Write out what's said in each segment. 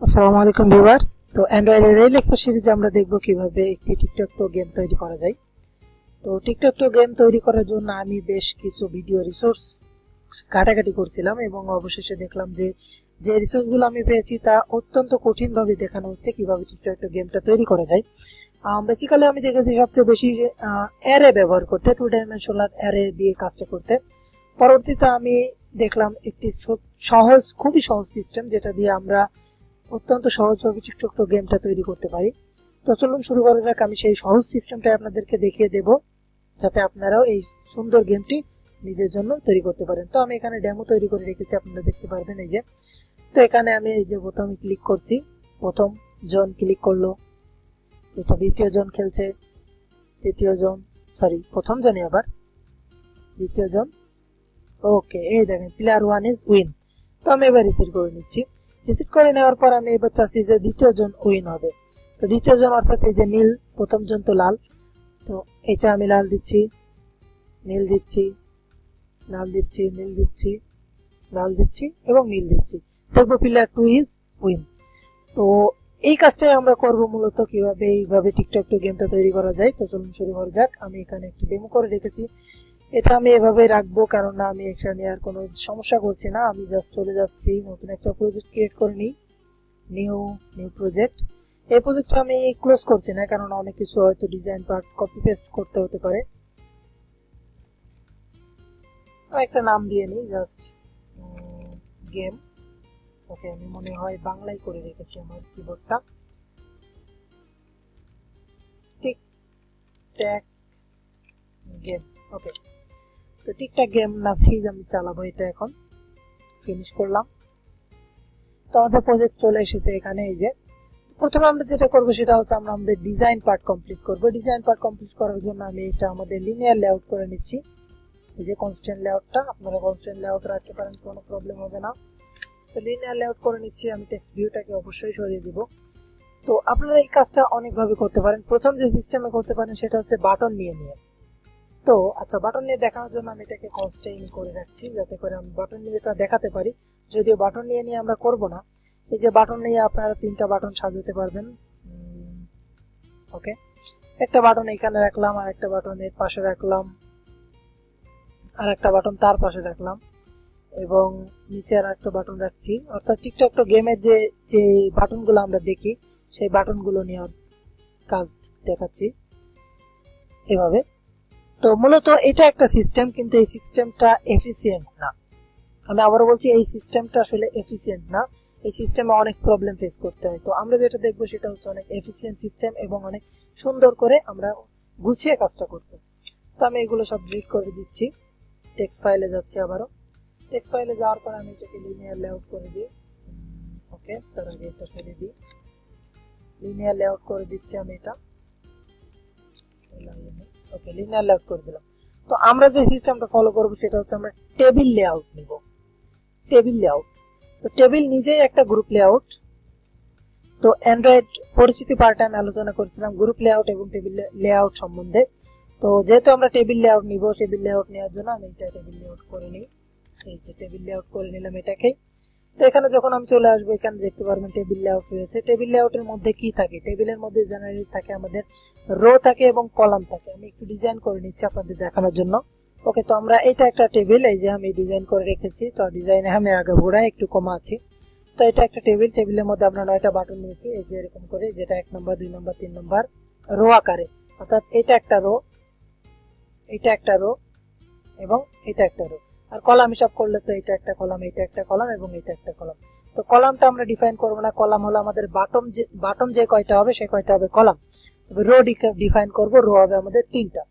আসসালামু আলাইকুম ভিউয়ার্স। তো অ্যান্ড্রয়েডের এই লেকচার সিরিজে আমরা দেখব কিভাবে একটি টিকটক টো গেম তৈরি করা যায়। তো টিকটক টো গেম তৈরি করার জন্য আমি বেশ কিছু ভিডিও রিসোর্স ঘাটাঘাটি করছিলাম এবং অবশেষে দেখলাম যে রিসোর্সগুলো আমি পেয়েছি তা অত্যন্ত কঠিনভাবে দেখানো হচ্ছে কিভাবে টিকটক টো গেমটা তৈরি করা যায়। বেসিক্যালি আমি দেখেছি সবচেয়ে বেশি অ্যারে ব্যবহার করতে, 2 ডাইমেনশনাল অ্যারে দিয়ে কাজটা করতে। পরবর্তীতে আমি দেখলাম একটি খুবই সহজ সিস্টেম যেটা দিয়ে আমরা অত্যন্ত সহজভাবে টিকটক টো গেমটা তৈরি করতে পারি। তো চলুন শুরু করা যাক। আমি সেই সহজ সিস্টেমটা আপনাদেরকে দেখিয়ে দেব যাতে আপনারাও এই সুন্দর গেমটি নিজের জন্য তৈরি করতে পারেন। তো আমি এখানে ডেমো তৈরি করে রেখেছি, আপনারা দেখতে পারবেন। এই যে, তো এখানে আমি এই যে প্রথমে ক্লিক করছি, প্রথম জন ক্লিক করলো, এটা দ্বিতীয় জন খেলছে, তৃতীয় জন, সরি প্রথম জনই আবার দ্বিতীয় জন। ওকে, এই দেখেন প্লেয়ার 1 ইজ উইন। তো আমি এবার রিসেট করে নিচ্ছি। রিসেট করে নেওয়ার পর আমি এবার চাচ্ছি যে দ্বিতীয় জন উইন হবে। তো দ্বিতীয় জন অর্থাৎ এই যে নীল, প্রথম জন তো লাল, তো এটা আমি লাল দিচ্ছি, নীল দিচ্ছি, লাল দিচ্ছি, নীল দিচ্ছি, লাল দিচ্ছি এবং নীল দিচ্ছি। দেখবো প্লেয়ার 2 ইজ উইন। তো এই কাজটাই আমরা করব মূলত কিভাবে এইভাবে টিকটক টো গেমটা তৈরি করা যায়। তো চলুন শুরু করা যাক। আমি এখানে একটি ডেমো করে রেখেছি, এটা আমি এভাবে রাখবো কারণ আমি এখানে আর কোনো সমস্যা করছি না। আমি জাস্ট চলে যাচ্ছি, নতুন একটা প্রজেক্ট ক্রিয়েট করে নিই, নিউ প্রজেক্ট। এই প্রজেক্টটা আমি ক্লোজ করছি না কারণ অনেক কিছু হয়তো ডিজাইন পার্ট কপি পেস্ট করতে হতে পারে। একটা নাম দিয়ে নিই, জাস্ট গেম। ওকে, আমি মনে হয় বাংলায় করে রেখেছি আমার কিবোর্ডটা, টিক ট্যাক গেম। ওকে, তো টিকটক গেম নামেই আমি চালাবো এটা। এখন ফিনিশ করলাম। তো আমাদের প্রজেক্ট চলে এসেছে এখানে। এই যে প্রথমে আমরা যেটা করব সেটা হচ্ছে আমরা আমাদের ডিজাইন পার্ট কমপ্লিট করব। ডিজাইন পার্ট কমপ্লিট করার জন্য আমি এটা আমাদের লিনিয়ার লেআউট করে নিচ্ছি। এই যে কনস্ট্যান্ট লেআউটটা, আপনারা কনস্ট্যান্ট লেআউট রাখতে পারেন, কোনো প্রবলেম হবে না। তো লিনিয়ার লেআউট করে নিচ্ছি। আমি টেক্সট ভিউটাকে অবশ্যই সরিয়ে দিব। তো আপনারা এই কাজটা অনেকভাবে করতে পারেন। প্রথম যে সিস্টেমে করতে পারেন সেটা হচ্ছে বাটন নিয়ে। তো আচ্ছা, বাটন নিয়ে দেখানোর জন্য আমি এটাকে কনস্ট্যান্ট করে রাখছি যাতে করে আমি বাটন নিয়ে এটা দেখাতে পারি। যদিও বাটন নিয়ে আমরা করব না। এই যে বাটন নিয়ে আপনারা 3টা বাটন সাজাতে পারবেন। ওকে, একটা বাটন এখানে রাখলাম, আর একটা বাটন এর পাশে রাখলাম, আর একটা বাটন তার পাশে রাখলাম, এবং নিচে আর একটা বাটন রাখছি। অর্থাৎ টিকটক টো গেমের যে যে বাটনগুলো আমরা দেখি সেই বাটনগুলো নিয়ে কাজ দেখাচ্ছি এভাবে। তো মূলত এটা একটা সিস্টেম, কিন্তু এই সিস্টেমটা এফিসিয়েন্ট না। আমি আবারও বলছি, এই সিস্টেমটা আসলে এফিসিয়েন্ট না। এই সিস্টেমে অনেক প্রবলেম ফেস করতে হয়। তো আমরা যেটা দেখবো সেটা হচ্ছে অনেক এফিসিয়েন্ট সিস্টেম এবং অনেক সুন্দর করে আমরা গুছিয়ে কাজটা করতে। তো আমি এগুলো সব ডিলিট করে দিচ্ছি। টেক্সট ফাইলে যাচ্ছি আবারও। টেক্সট ফাইলে যাওয়ার পর আমি এটাকে লিনিয়ার লেআউট করে দিই। ওকে, তার আগে এটা সরিয়ে দিই। লিনিয়ার লেআউট করে দিচ্ছি আমি এটা। ওকে, লিনিয়ার লেআউট করে দিলাম। তো আমরা যে সিস্টেমটা ফলো করব সেটা হচ্ছে আমরা টেবিল লেআউট নিব। টেবিল লেআউট, তো টেবিল নিজেই একটা গ্রুপ লেআউট। তো অ্যান্ড্রয়েড পরিচিতি পার্টে আমি আলোচনা করেছিলাম গ্রুপ লেআউট এবং টেবিল লেআউট সম্বন্ধে। তো যেহেতু আমরা টেবিল লেআউট নিব, টেবিল লেআউট নেওয়ার জন্য আমি এটা টেবিল লেআউট করে নিই। এই যে টেবিল লেআউট করে নিলাম এটাকে। তো এখানে যখন আমি চলে আসবো, এখানে দেখতে পারবেন টেবিল লেআউট রয়েছে। টেবিল লেআউটের মধ্যে কি থাকে? টেবিলের মধ্যে জেনারেলি থাকে আমাদের রো থাকে এবং কলাম থাকে। আমি একটু ডিজাইন করে নিচ্ছি আপনাদের দেখানোর জন্য। ওকে, তো আমরা এটা একটা টেবিল, এই যে আমি ডিজাইন করে রেখেছি। তো ডিজাইনে আমি আগে ঘোড়া একটু কমা আছে। তো এটা একটা টেবিল, টেবিলের মধ্যে আমরা 9টা বাটন নিয়েছি, এই যে এরকম করে, যেটা 1 নম্বর 2 নম্বর 3 নম্বর রো আকারে। অর্থাৎ এটা একটা রো, এটা একটা রো এবং এটা একটা রো। আর কলাম হিসাব করলে তো এটা একটা কলাম, এটা একটা কলাম এবং এটা একটা কলাম। তো কলামটা আমরা ডিফাইন করব না, কলাম হলো আমাদের বাটন যে কয়টা হবে সে কয়টা হবে কলাম। তবে রো ডিফাইন করব, রো হবে আমাদের 3টা।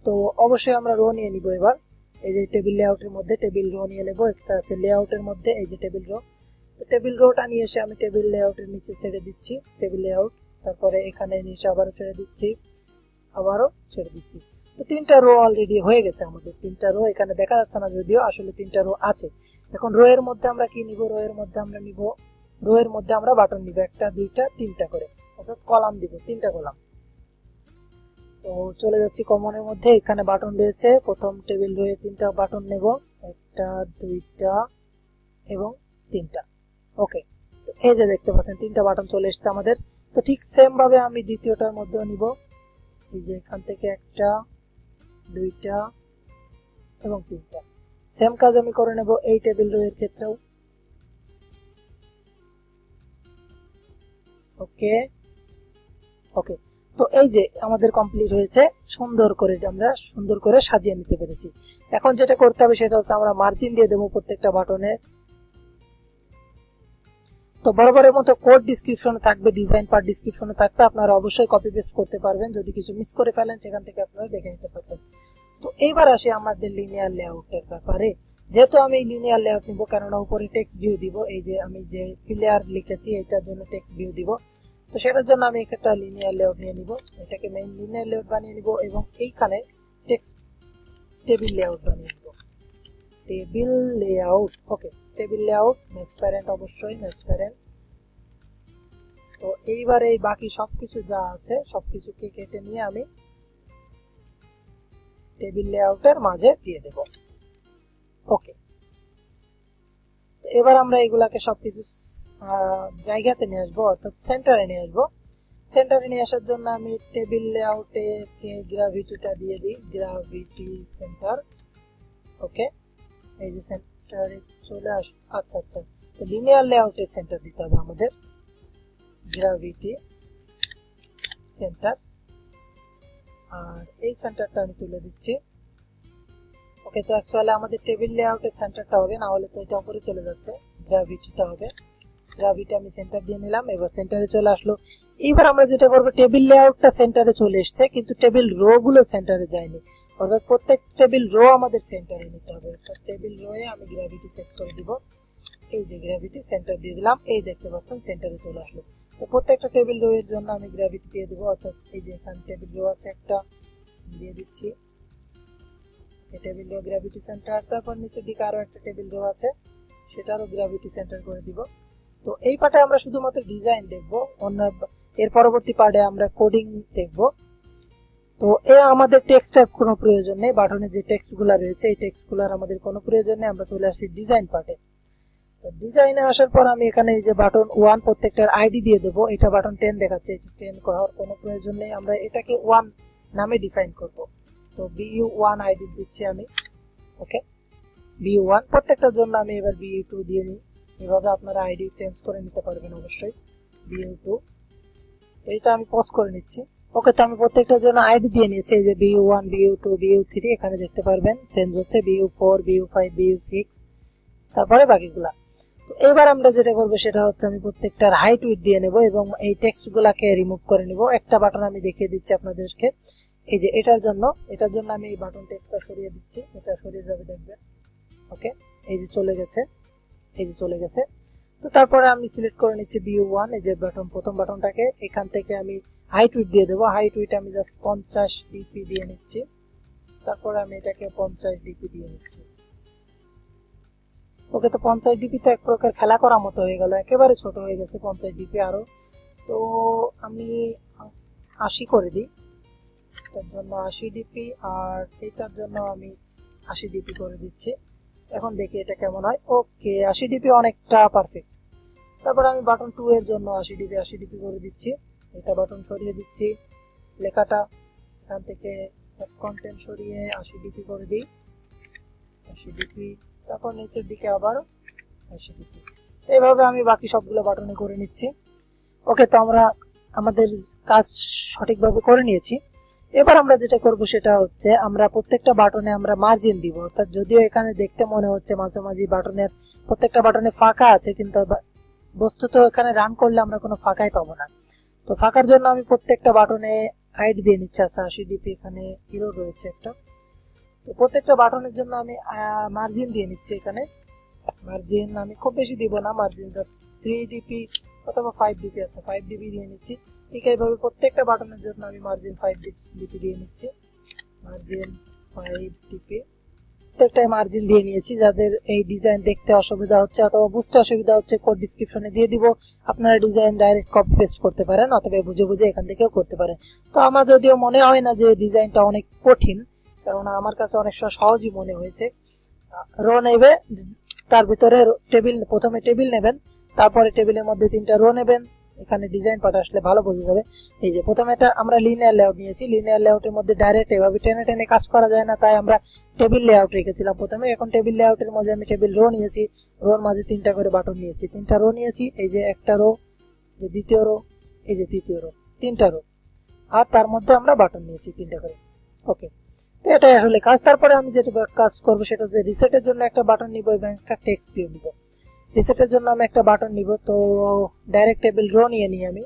তো অবশ্যই আমরা রো নিয়ে নিব এবার। এই যে টেবিল লেআউটের মধ্যে টেবিল রো নিয়ে নেব। একটা আছে লেআউটের মধ্যে, এই যে টেবিল রো। তো টেবিল রোটা নিয়ে এসে আমি টেবিল লেআউটের নিচে ছেড়ে দিচ্ছি, টেবিল লেআউট। তারপরে এখানে নিচে আবারও ছেড়ে দিচ্ছি, আবারও ছেড়ে দিচ্ছি। তো 3টা রো অলরেডি হয়ে গেছে আমাদের। 3টা রো এখানে দেখা যাচ্ছে না যদিও, আসলে 3টা রো আছে। এখন রো এর মধ্যে আমরা কি নিব? রো এর মধ্যে আমরা নিব, রো এর মধ্যে আমরা বাটন নিব 1টা 2টা 3টা করে, অর্থাৎ কলাম দিব 3টা কলাম। তো চলে যাচ্ছি কমনের মধ্যে, এখানে বাটন রয়েছে। প্রথম টেবিল রয়ে 3টা বাটন নেব, 1টা 2টা এবং 3টা। ওকে, এই যে দেখতে পাচ্ছেন তিনটা বাটন চলে এসেছে আমাদের। তো ঠিক সেম ভাবে আমি দ্বিতীয়টার মধ্যেও নিব, এই যে এখান থেকে একটা, দুইটা এবং তিনটা। সেম কাজ আমি করে নেব এই টেবিল রো এর ক্ষেত্রেও। ওকে ওকে, তো এই যে আমাদের কমপ্লিট হয়েছে, সুন্দর করে সাজিয়ে নিতে পেরেছি। এখন যেটা করতে হবে সেটা হচ্ছে আমরা মার্জিন দিয়ে দেবো প্রত্যেকটা বাটনে। তো বরাবরের মতো কোড ডিসক্রিপশনে থাকবে, ডিজাইন পার্ট ডিসক্রিপশনে থাকবে, আপনারা অবশ্যই কপি পেস্ট করতে পারবেন, যদি কিছু মিস করে ফেলেন সেখান থেকে আপনারা দেখে নিতে পারবেন। তো এইবার আসি আমাদের লিনিয়ার লেআউটের ব্যাপারে। যেহেতু আমি লিনিয়ার লেআউট নিব, কেননা উপরে টেক্সট ভিউ দিব, এই যে আমি যে প্লেয়ার লিখেছি এটার জন্য টেক্সট ভিউ দিব, তো সেটার জন্য আমি একটা লিনিয়ার লেআউট নিয়ে নিব, এটাকে মেইন লিনিয়ার লেআউট বানিয়ে নিব এবং এইখানে টেক্সট টেবিল লেআউট বানিয়ে নিব, টেবিল লেআউট। ওকে, টেবিল লেআউট মেস প্যারেন্ট, অবশ্যই মেস প্যারেন্ট। তো এইবার এই বাকি সবকিছু যা আছে সবকিছুকে কেটে নিয়ে আমি টেবিল লেআউটের মাঝে দিয়ে দেব। ওকে, তো এবার আমরা এগুলাকে সবকিছু জায়গাতে নিয়ে আসবো, অর্থাৎ সেন্টারে নিয়ে আসবো। সেন্টারে নিয়ে আসার জন্য আমি টেবিল লেআউটে গ্রাভিটিটা দিয়ে দিই, গ্রাভিটি সেন্টার। ওকে, এই যে সেন্টারে চলে আস। আচ্ছা আচ্ছা, তো লিনিয়ার লেআউটে সেন্টার দিতে হবে আমাদের, গ্রাভিটি সেন্টার। আর এই সেন্টারটা আমি তুলে দিচ্ছি। ওকে, তো অ্যাকচুয়ালি আমাদের টেবিল লেআউটের সেন্টারটা হবে, না হলে তো এটা উপরে চলে যাচ্ছে, গ্রাভিটিটা হবে। গ্রাভিটি আমি সেন্টার দিয়ে নিলাম, এবার সেন্টারে চলে আসলো। এইবার আমরা যেটা করবো, টেবিল লেআউটটা সেন্টারে চলে এসেছে কিন্তু টেবিল রো গুলো সেন্টারে যায়নি, অর্থাৎ প্রত্যেক টেবিল রো আমাদের সেন্টারে নিতে হবে। অর্থাৎ টেবিল রোয়ে আমি গ্রাভিটি সেট করে দিব, এই যে গ্রাভিটি সেন্টার দিয়ে দিলাম, এই দেখতে পাচ্ছেন সেন্টারে চলে আসলো। তো প্রত্যেকটা টেবিল রো এর জন্য আমি গ্রাভিটি দিয়ে দিব, অর্থাৎ এই যে এখানে টেবিল রো আছে একটা, দিয়ে দিচ্ছি টেবিল রো গ্রাভিটি সেন্টার। তারপর নিচের দিকে আরো একটা টেবিল রো আছে, সেটারও গ্রাভিটি সেন্টার করে দিব। তো এই পার্টে আমরা শুধুমাত্র ডিজাইন দেখব, অন্য এর পরবর্তী পার্টে আমরা কোডিং দেখব। তো আমাদের টেক্সটের কোনো প্রয়োজন নেই, বাটনের যে টেক্সটগুলো রয়েছে এই টেক্সটগুলোর আমাদের কোনো প্রয়োজন নেই। আমরা চলে আসি ডিজাইন পার্টে। তো ডিজাইনে আসার পর আমি এখানে এই যে বাটন 1 প্রত্যেকটার আইডি দিয়ে দেবো। এটা বাটন 10 দেখাচ্ছে, এটা 10 করার কোনো প্রয়োজন নেই, আমরা এটাকে 1 নামে ডিফাইন করব। তো BU1 আইডি দিচ্ছি আমি। ওকে, BU1 প্রত্যেকটার জন্য আমি এবার BU2 দিয়ে নিই। এভাবে আপনারা আইডি চেঞ্জ করে নিতে পারবেন অবশ্যই। BU2, এটা আমি পজ করে নিচ্ছি। ওকে, তো আমি প্রত্যেকটার জন্য আইডি দিয়ে নিয়েছি, এই যে BU1 BU2 BU3 এখানে দেখতে পারবেন চেঞ্জ হচ্ছে, BU4 BU5 BU6, তারপরে বাকিগুলা। তো এবার আমরা যেটা করব সেটা হচ্ছে আমি প্রত্যেকটার হাইট উইডথ দিয়ে নেব এবং এই টেক্সটগুলোকে রিমুভ করে নেব। একটা বাটন আমি দেখিয়ে দিচ্ছি আপনাদেরকে, এই যে এটার জন্য আমি এই বাটন টেক্সটটা সরিয়ে দিচ্ছি, এটা সরিয়ে যাবে দেখবেন। ওকে, এই যে চলে গেছে, এই যে চলে গেছে। তো তারপরে আমি সিলেক্ট করে নিচ্ছি BU1, এই যে বাটন প্রথম বাটনটাকে, এখান থেকে আমি হাইট উইডথ দিয়ে দেবো। হাইট উইডথ আমি জাস্ট 50 dp দিয়ে নিচ্ছি, তারপরে আমি এটাকে 50 dp দিয়ে নিচ্ছি। ওকে, তো 50 dp তো এক প্রকার খেলা করার মতো হয়ে গেল, একেবারে ছোট হয়ে গেছে 50 dp আরো। তো আমি 80 করে দিই, এটার জন্য 80 dp আর এটার জন্য আমি 80 dp করে দিচ্ছি। এখন দেখি এটা কেমন হয়। ওকে, 80 dp অনেকটা পারফেক্ট। তারপর আমি বাটন 2 এর জন্য 80 dp করে দিচ্ছি। এটা বাটন সরিয়ে দিচ্ছি, লেখাটা এখান থেকে কন্টেন্ট সরিয়ে 80 dp করে দিই, 80 dp। তারপর নিচের দিকে আবার 80 dp। এইভাবে আমি বাকি সবগুলো বাটনে করে নিচ্ছি। ওকে, তো আমরা আমাদের কাজ সঠিকভাবে করে নিয়েছি। এবার আমরা যেটা করব সেটা হচ্ছে আমরা প্রত্যেকটা বাটনে আমরা মার্জিন দিব, অর্থাৎ যদিও এখানে দেখতে মনে হচ্ছে মাঝামাঝি বাটনের প্রত্যেকটা বাটনে ফাঁকা আছে, কিন্তু বস্তুত এখানে রান করলে আমরা কোনো ফাঁকাই পাবো না। তো ফাঁকার জন্য আমি প্রত্যেকটা বাটনে আইডি দিয়ে নিচ্ছি। আচ্ছা, 80 dp এখানে হিরো রয়েছে একটা। তো প্রত্যেকটা বাটনের জন্য আমি মার্জিন দিয়ে নিচ্ছি। এখানে মার্জিন আমি খুব বেশি দিব না, মার্জিন জাস্ট 3 dp অথবা 5 dp আছে, 5 dp দিয়ে নিচ্ছি। ঠিক এইভাবে প্রত্যেকটা বাটনের জন্য আমি মার্জিন 5 dp দিয়ে নিচ্ছি, মার্জিন 5 dp। প্রত্যেকটাই মার্জিন দিয়ে নিয়েছি। যাদের এই ডিজাইন দেখতে অসুবিধা হচ্ছে অথবা বুঝতে অসুবিধা হচ্ছে, কোড ডেসক্রিপশনে দিয়ে দিব, আপনারা ডিজাইন ডাইরেক্ট কপি পেস্ট করতে পারেন অথবা বুঝে বুঝে এখান থেকেও করতে পারেন। তো আমার যদিও মনে হয় না যে ডিজাইনটা অনেক কঠিন, কারণ আমার কাছে অনেক সহজই মনে হয়েছে। রো নেবে, তার ভিতরে টেবিল, প্রথমে টেবিল নেবেন, তারপরে টেবিলের মধ্যে 3টা রো নেবেন। এখানে ডিজাইন পার্ট আসলে ভালো বোঝা যাবে। এই যে প্রথমে এটা আমরা লিনিয়ার লেআউট নিয়েছি, লিনিয়ার লেআউটের মধ্যে ডাইরেক্ট এভাবে টেনে টেনে কাজ করা যায় না, তাই আমরা টেবিল লেআউট রেখেছিলাম প্রথমে। এখন টেবিল লেআউটের মধ্যে আমি টেবিল রো নিয়েছি, রোর মাঝে 3টা করে বাটন নিয়েছি, 3টা রো নিয়েছি। এই যে একটা রো, যে দ্বিতীয় রো, এই যে তৃতীয় রো, 3টা রো, আর তার মধ্যে আমরা বাটন নিয়েছি 3টা করে। ওকে, তো এটাই আসলে কাজ। তারপরে আমি যেটা কাজ করব সেটা হচ্ছে রিসেটের জন্য একটা বাটন নিব এবং একটা টেক্সট ভিউ নিব। রিসেটের জন্য আমি একটা বাটন নিব, তো ডাইরেক্ট টেবিল রো নিয়ে নিই আমি।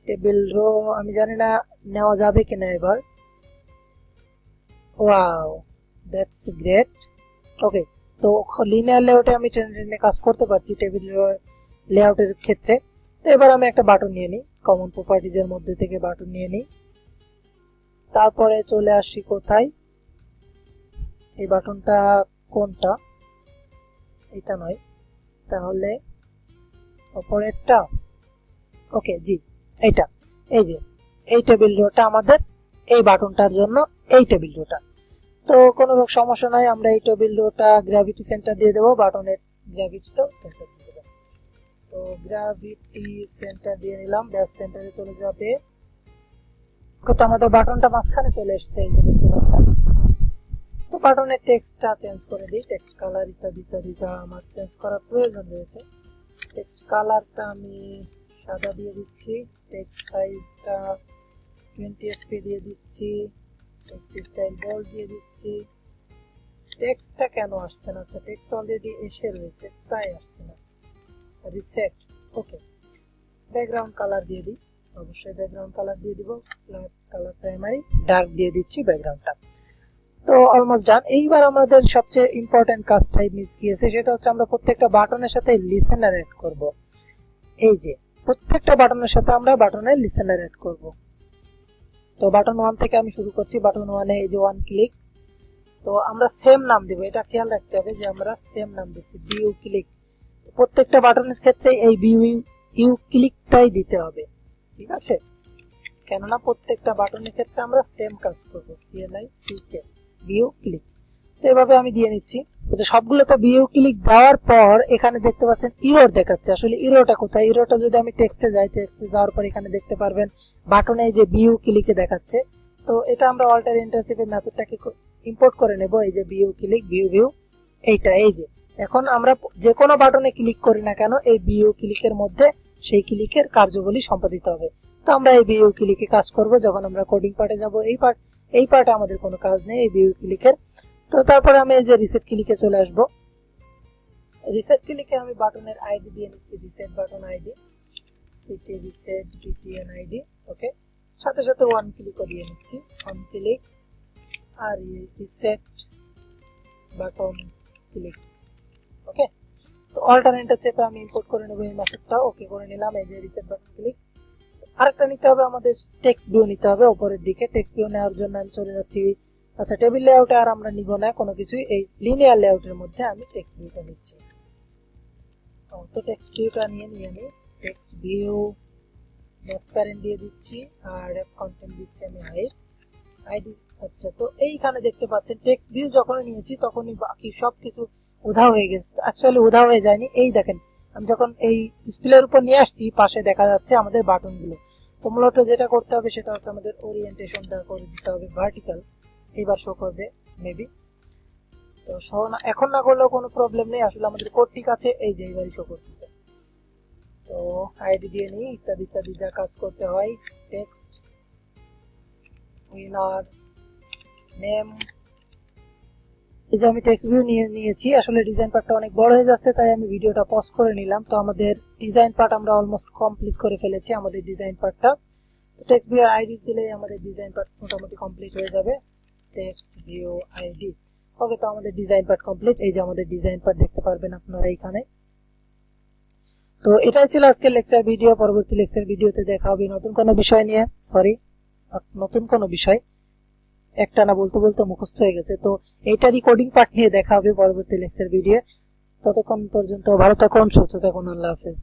টেবিল রো আমি জানি না নেওয়া যাবে কিনা এবার। Wow, that's great. ওকে, তো লিনিয়ার লেআউটে আমি টেনে টেনে কাজ করতে পারছি টেবিল লেআউটের ক্ষেত্রে। তো এবার আমি একটা বাটন নিয়ে নিই, কমন প্রপার্টিজ এর মধ্যে থেকে বাটন নিয়ে নিই। তারপরে চলে আসি কোথায়, এই বাটনটা কোনটা, এটা নয়, তাহলে অপরেরটা। ওকে জি, এইটা। এই যে এই টেবিল রোটা আমাদের এই বাটনটার জন্য, এই টেবিল রোটা। তো কোনো সমস্যা নাই, আমরা এই টেবিল রোটা গ্র্যাভিটি সেন্টার দিয়ে দেবো, বাটনের গ্র্যাভিটিটাও সেন্টার দিয়ে দেবো। তো গ্র্যাভিটি সেন্টার দিয়ে নিলাম, ব্যাস সেন্টারে চলে যাবে। তো আমাদের বাটনটা মাঝখানে চলে এসেছে, এই যে দেখতে পাচ্ছেন। তো বাটনের টেক্সটটা চেঞ্জ করে দিই, টেক্সট কালার ইত্যাদি ইত্যাদি যা আমার চেঞ্জ করার প্রয়োজন রয়েছে। টেক্সট কালারটা আমি সাদা দিয়ে দিচ্ছি, টেক্সট সাইজটা 20 SP দিয়ে দিচ্ছি, টেক্সট স্টাইল বোল্ড দিয়ে দিচ্ছি। টেক্সটটা কেন আসছে না? আচ্ছা, টেক্সট অলরেডি এসে রয়েছে তাই আসছে না। রিসেট। ওকে, ব্যাকগ্রাউন্ড কালার দিয়ে দিই, অবশ্যই ব্যাকগ্রাউন্ড কালার দিয়ে দিব, ব্ল্যাক কালার প্রাইমারি, ডার্ক দিয়ে দিচ্ছি ব্যাকগ্রাউন্ডটা। তো অলমোস্ট ডান। এইবার আমাদের সবচেয়ে ইম্পর্টেন্ট কাজটাই মিস গিয়েছে, সেটা হচ্ছে আমরা প্রত্যেকটা বাটনের সাথে লিসেনার অ্যাড করব। এই যে প্রত্যেকটা বাটনের সাথে আমরা বাটনের লিসেনার অ্যাড করব। তো বাটন 1 থেকে আমি শুরু করছি। বাটন 1 এ এই যে 1 ক্লিক, তো আমরা সেম নাম দেব, এটা খেয়াল রাখতে হবে যে আমরা সেম নাম দিচ্ছি, ভিউ ক্লিক। প্রত্যেকটা বাটনের ক্ষেত্রে এই ভিউ ইউ ক্লিকটাই দিতে হবে, ঠিক আছে? কেননা প্রত্যেকটা বাটনের ক্ষেত্রে আমরা সেম কাজ করব, CLICK ভিউ ক্লিক। তো এভাবে আমি দিয়ে নিচ্ছি। তো সবগুলো তো ভিউ ক্লিক দেওয়ার পর এখানে দেখতে পাচ্ছেন ইরর দেখাচ্ছে। আসলে ইররটা কোথায়? ইররটা যদি আমি টেক্সটে যাই, টেক্সটে যাওয়ার পর এখানে দেখতে পারবেন বাটনে যে ভিউ ক্লিকে দেখাচ্ছে। তো এটা আমরা অল্টার ইন্টারসেপের মেথডটাকে ইম্পোর্ট করে নেব। এই যে ভিউ ক্লিক, ভিউ এইটা, এই যে এখন আমরা যে কোনো বাটনে ক্লিক করি না কেন, এই ভিউ ক্লিকের মধ্যে সেই ক্লিকের কার্যাবলী সম্পাদিত হবে। তো আমরা এই ভিউ ক্লিকে কাজ করব যখন আমরা কোডিং পার্টে যাব। এই পার্টে আমাদের কোনো কাজ নেই এই ভিউ ক্লিকের। তো তারপরে আমি এই যে রিসেট ক্লিকে চলে আসব। রিসেট ক্লিকে আমি বাটনের আইডি দিয়ে নিচ্ছি, রিসেট বাটন আইডি, সিটি রিসেট BTN আইডি। ওকে, সাথে সাথে 1 ক্লিকও দিয়ে নিচ্ছি, 1 ক্লিক আর রিসেট বাটন ক্লিক। ওকে, তো অল্টারনেটর চেপে আমি ইম্পোর্ট করে নেব এই মেথডটা। ওকে করে নিলাম। এই যে রিসেট বাটন ক্লিক। আরেকটা নিতে হবে আমাদের, টেক্সট ভিউ নিতে হবে উপরের দিকে। টেক্সট ভিউ নেওয়ার জন্য আমি চলে যাচ্ছি, আচ্ছা টেবিল লেআউটে আর আমরা নিব না কোনো কিছুই, এই লিনিয়ার লেআউটের মধ্যে আমি টেক্সট ভিউটা নিচ্ছি। তো টেক্সট ভিউটা নিয়ে আমি টেক্সট ভিউ ট্রান্সপারেন্ট দিয়ে দিচ্ছি আর কন্টেন্ট দিচ্ছি আমি আইডি। আচ্ছা, তো এইখানে দেখতে পাচ্ছেন টেক্সট ভিউ যখন নিয়েছি তখনই বাকি সবকিছু উধাও হয়ে গেছে। অ্যাকচুয়ালি উধাও হয়ে যায়নি, এই দেখেন আমি যখন এই ডিসপ্লের উপর নিয়ে আসছি পাশে দেখা যাচ্ছে আমাদের বাটনগুলো। তো মূলত যেটা করতে হবে সেটা হচ্ছে আমাদের ওরিয়েন্টেশনটা করে দিতে হবে ভার্টিক্যাল, এইবার শো করবে মেবি। তো শো না, এখন না করলেও কোনো প্রবলেম নেই, আসলে আমাদের কোড ঠিক আছে। এই যে এইবারই শো করতেছে। তো আইডি দিয়ে নিই, ইত্যাদি ইত্যাদি যা কাজ করতে হয়, টেক্সট উইনার নেম। এই যে আমি টেক্সট ভিউ নিয়েছি। আসলে ডিজাইন পার্টটা অনেক বড় হয়ে যাচ্ছে তাই আমি ভিডিওটা পজ করে নিলাম। তো আমাদের ডিজাইন পার্ট আমরা অলমোস্ট কমপ্লিট করে ফেলেছি, আমাদের ডিজাইন পার্টটা। তো টেক্সট ভিউ আইডি দিলেই আমাদের ডিজাইন পার্ট মোটামুটি কমপ্লিট হয়ে যাবে। Text view ID. ওকে, তো আমাদের ডিজাইন পার্ট কমপ্লিট। এই যে আমাদের ডিজাইন পার্ট দেখতে পারবেন আপনারা এইখানে। তো এটাই ছিল আজকের লেকচার ভিডিও। পরবর্তী লেকচার ভিডিওতে দেখা হবে নতুন কোনো বিষয় নিয়ে। নতুন কোনো বিষয়, একটা না বলতে বলতে মুখস্থ হয়ে গেছে। তো এইটারই কোডিং পার্ট নিয়ে দেখা হবে পরবর্তী লেকচার ভিডিও। ততক্ষণ পর্যন্ত ভালো থাকুন, সুস্থ থাকুন, আল্লাহ হাফেজ।